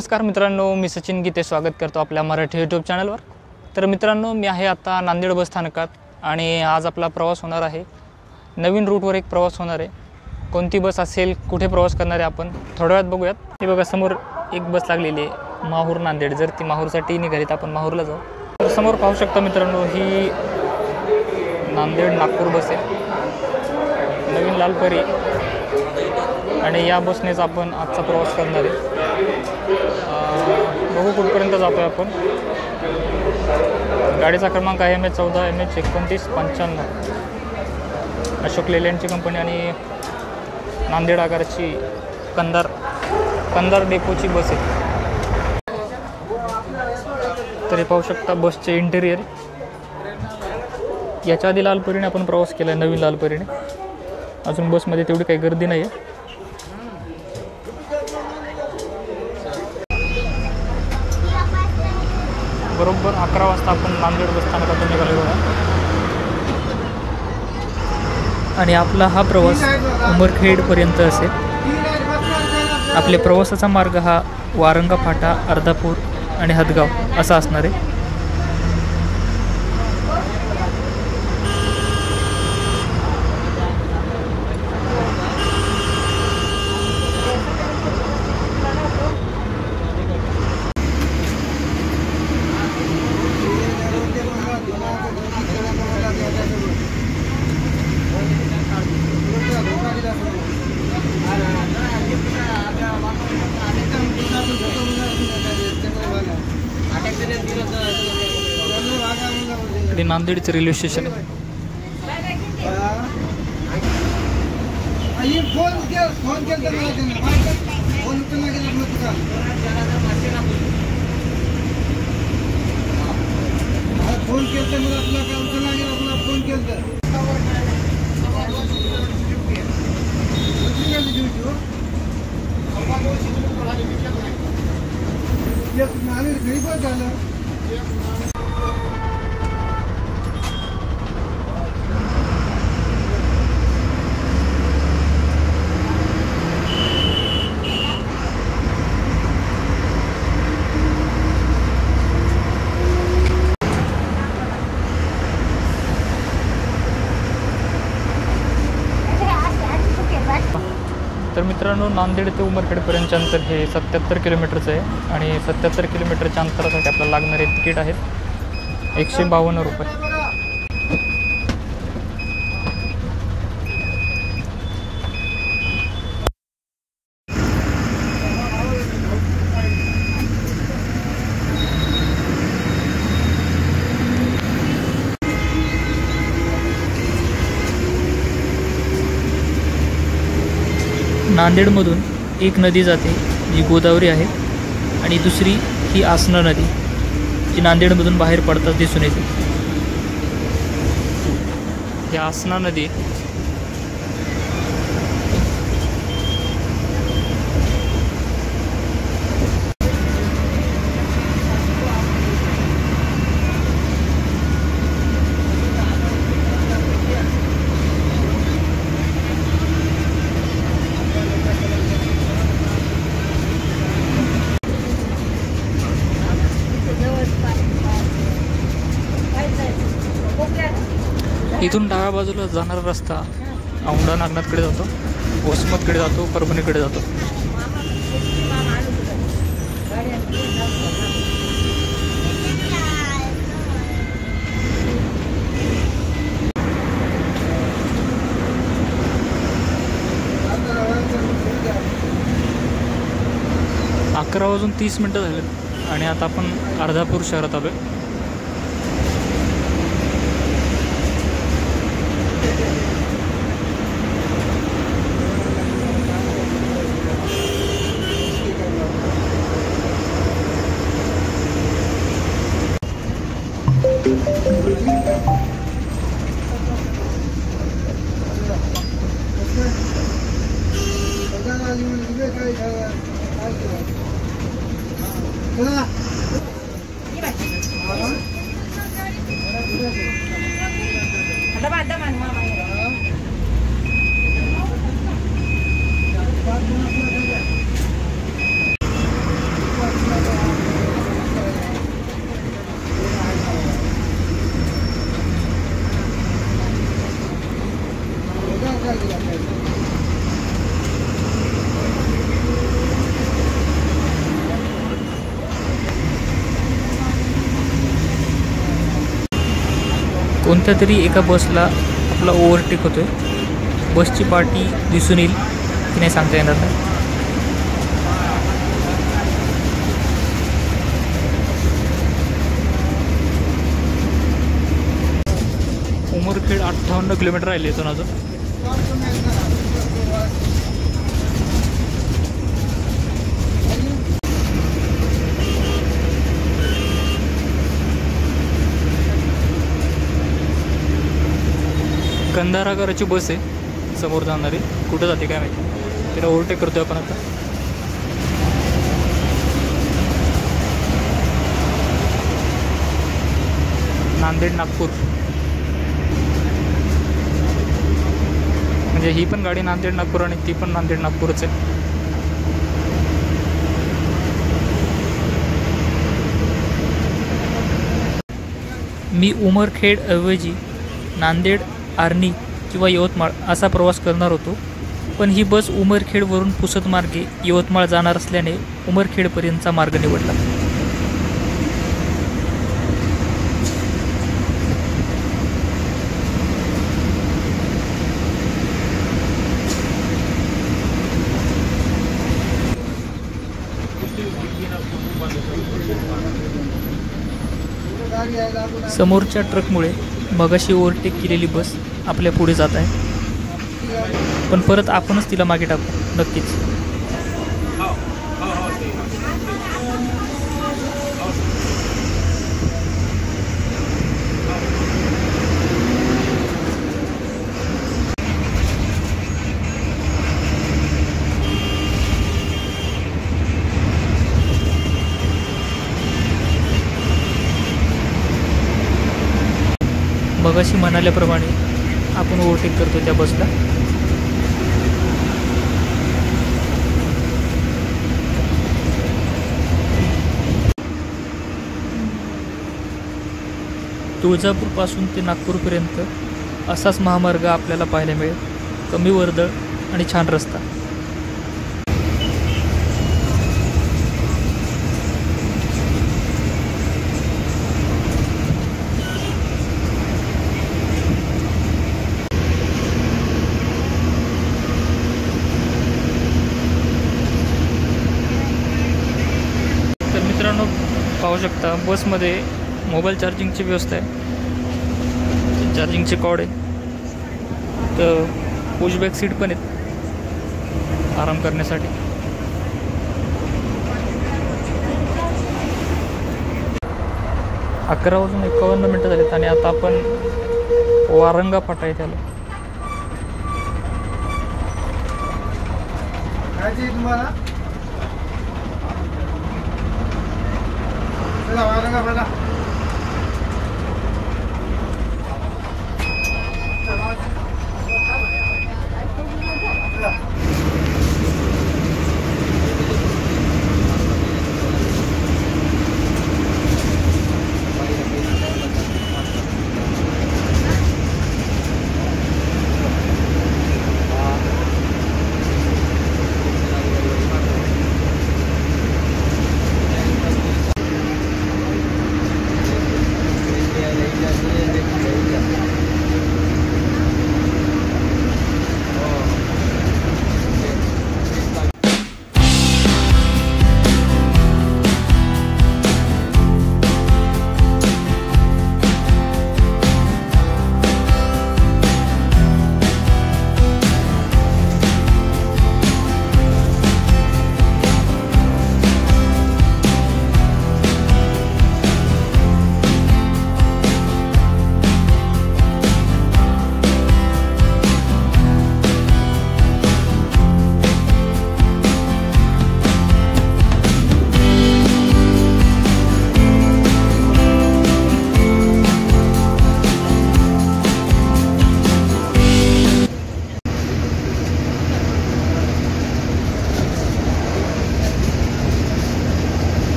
नमस्कार मित्रांनो, मी सचिन गीते स्वागत करतो आपल्या मराठी यूट्यूब चॅनलवर। तर मित्रांनो, मी आहे आता नांदेड बस स्थानकात आणि आज आपला प्रवास होणार आहे। नवीन रूटवर एक प्रवास होणार आहे। कोणती बस असेल, कुठे प्रवास करणार आहे आपण थोड्या वेळात बघूयात। हे बघा समोर एक बस लागलेली आहे माहूर नांदेड। जर ती माहूरसाठी निघाली तर आपण माहूरला जाऊ। तर समोर पाहू शकता मित्रांनो, ही नांदेड नागपूर बस आहे, नवीन लालपरी, आणि या बसनेच आपण आजचा प्रवास करणार आहे। बघू कुठपर्यंत जातोय आपण। गाडीचा क्रमांक आहे MH14 MH2995, अशोक लेलँडची कंपनी आणि नांदेड आगारची कंधार डेपोची बस आहे। तरी पाहू शकता बसचे इंटेरियर। याच्या आधी लालपरीने आपण प्रवास केला आहे, नवीन लालपरीने। अजून बसमध्ये तेवढी काही गर्दी नाही आहे। बरोबर 11 वाजता आपण नांदेड बस स्थानकातून निघालेलो आहे आणि आपला हा प्रवास उमरखेडपर्यंत असेल। आपल्या प्रवासाचा मार्ग हा वारंगा फाटा, अर्धापूर आणि हदगाव असा असणार आहे। नांदेडचं रेल्वे स्टेशन आहे। तर मित्रांनो, नांदेड ते उमरखेडपर्यंतचे अंतर हे 77 किलोमीटरचं आहे आणि 77 किलोमीटरच्या अंतरासाठी आपल्याला लागणारे तिकीट आहेत 152 रुपये। नांदेडमधून एक नदी जाते जी गोदावरी आहे आणि दुसरी ही आसना नदी जी नांदेडमधून बाहेर पडताच दिसून येते। ही आसना नदी इथून डाव्या बाजूला जाणारा रस्ता औंढा नागनाथकडे जातो, वसमतकडे जातो, परभणीकडे जातो। अकरा वाजून 30 मिनिटं झालेत आणि आता आपण अर्धापूर शहरात आलोय। कोणत्या तरी एका बसला आपला ओव्हरटेक होतोय. बसची पार्टी दिसून येईल की नाही सांगता येणार नाही. उमरखेड 58 किलोमीटर राहिले इथून अजून. कंधाराकरची बस आहे समोर जाणारी. कुठं जाते काय माहिती. तिला ओव्हरटेक करतोय आपण आता. नांदेड नागपूर म्हणजे ही पण गाडी नांदेड नागपूर आणि ती पण नांदेड नागपूरच आहे. मी उमरखेड ऐवजी नांदेड, आर्णी किंवा यवतमाळ असा प्रवास करणार होतो, पण ही बस उमरखेडवरून पुसद मार्गे यवतमाळ जाणार असल्याने उमरखेडपर्यंतचा मार्ग निवडला. समोरच्या ट्रकमुळे मगाशी ओव्हरटेक केलेली बस आपल्या पुढे जात आहे, पण परत आपणच तिला मागे टाकू नक्कीच. मगाशी म्हणाल्याप्रमाणे आपण ओव्हरटेक करतो त्या बसला. तुळजापूरपासून ते नागपूरपर्यंत असाच महामार्ग आपल्याला पाहायला मिळेल. कमी वर्दळ आणि छान रस्ता. मित्रांनो पाहू शकता बसमध्ये मोबाईल चार्जिंगची व्यवस्था आहे. चार्जिंगचे कॉर्ड आहे. तर पुशबॅक सीट पण आहेत आराम करण्यासाठी. अकरा वाजून 51 मिनटं झालीत आणि आता आपण वारंगा फाटा आहे त्याला.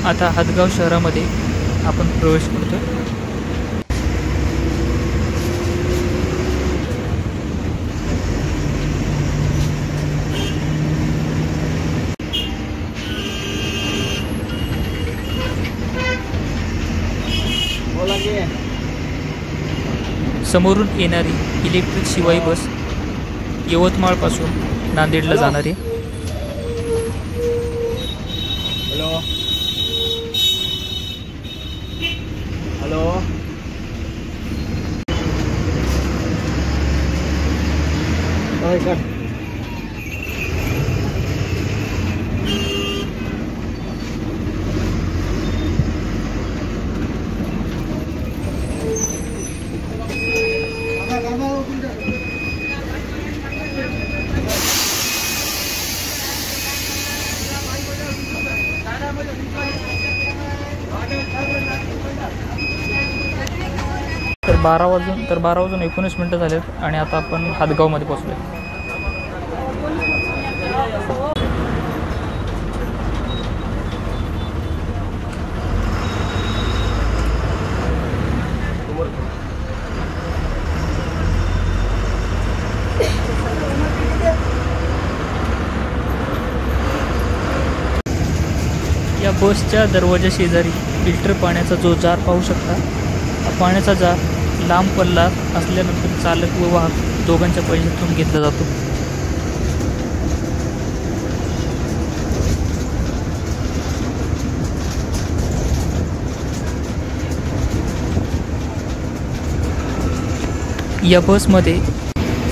आता हदगाव शहरामध्ये आपण प्रवेश करतो. समोरून येणारी इलेक्ट्रिक शिवाई बस यवतमाळपासून नांदेडला जाणारी. हॅलो हॅलो का तर 12:19 झालेत आणि आता आपण हदगावमध्ये पोहोचलो. या बसच्या दरवाजा शेजारी फिल्टर पाण्याचा जो जार पाहू शकता. पाण्याचा जार लांब पल्ला असल्यानंतर चालक व वाहक दोघांच्या पैशातून घेतला जातो. या बसमध्ये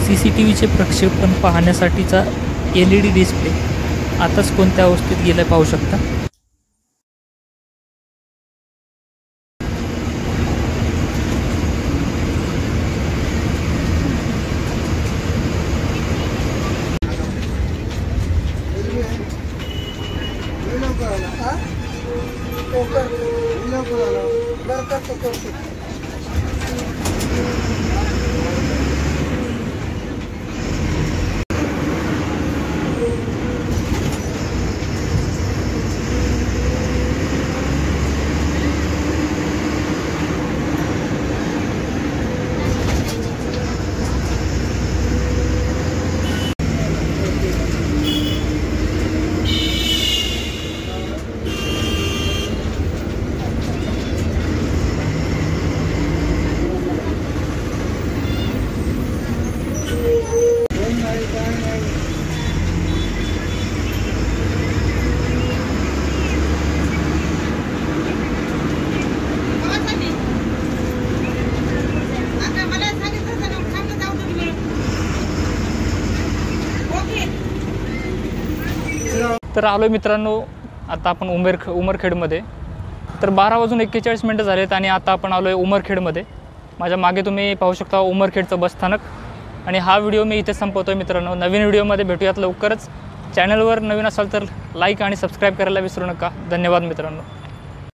CCTVचे प्रक्षेपण पाहण्यासाठीचा LED डिस्प्ले आताच कोणत्या अवस्थेत गेला पाहू शकता. तर आलो मित्रांनो, आता आपण उमरखेडमध्ये. तर 12:41 झालेत आणि आता आपण आलो आहे उमरखेडमध्ये. माझ्या मागे तुम्ही पाहू शकता उमरखेडचं बसस्थानक. आणि हा व्हिडिओ मी इथे संपवतो आहे मित्रांनो. नवीन व्हिडिओमध्ये भेटूयात लवकरच. चॅनलवर नवीन असाल तर लाईक आणि सबस्क्राईब करायला विसरू नका. धन्यवाद मित्रांनो.